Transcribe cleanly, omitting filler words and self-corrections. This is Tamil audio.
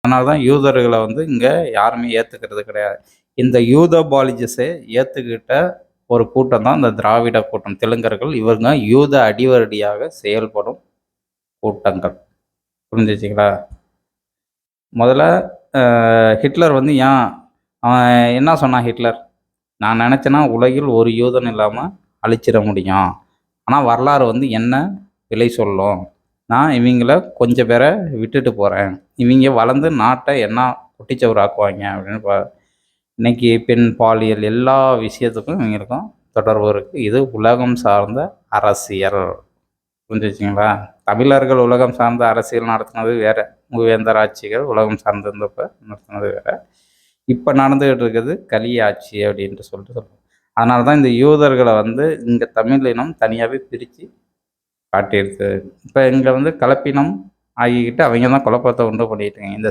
அதனால தான் யூதர்களை வந்து இங்கே யாருமே ஏற்றுக்கிறது கிடையாது. இந்த யூதபாலிஜஸை ஏற்றுக்கிட்ட ஒரு கூட்டம் தான் இந்த திராவிட கூட்டம், தெலுங்கர்கள். இவங்க யூத அடிவருடியாக செயல்படும் கூட்டங்கள். புரிஞ்சிச்சிங்களா? முதல்ல ஹிட்லர் வந்து அவன் என்ன சொன்னான் ஹிட்லர்? நான் நினச்சேன்னா உலகில் ஒரு யூதன் இல்லாமல் அழிச்சிட முடியும். ஆனால் வரலாறு வந்து என்ன விலை சொல்லும். நான் இவங்கள கொஞ்சம் பேரை விட்டுட்டு போகிறேன். இவங்க வளர்ந்து நாட்டை என்ன குட்டிச்சவர் ஆக்குவாங்க அப்படின்னு இன்னைக்கு பெண் பாலியல் எல்லா விஷயத்துக்கும் இவங்களுக்கும் தொடர்பு இருக்குது. இது உலகம் சார்ந்த அரசியல். புரிஞ்சிச்சிங்களா? தமிழர்கள் உலகம் சார்ந்த அரசியல் நடத்துனது வேறு. மூவேந்தர் ஆட்சிகள் உலகம் சார்ந்திருந்தப்போ நடத்துனது வேறு. இப்போ நடந்துகிட்டு இருக்குது கலி ஆட்சி அப்படின்ட்டு சொல்லுவோம். அதனால தான் இந்த யூதர்களை வந்து இங்கே தமிழ் இனம் தனியாகவே பிரித்து காட்டியிருக்கு. இப்போ இங்கே வந்து கலப்பினம் ஆகிக்கிட்டு அவங்க தான் குழப்பத்தை உண்டு பண்ணிட்டு இருக்காங்க. இந்த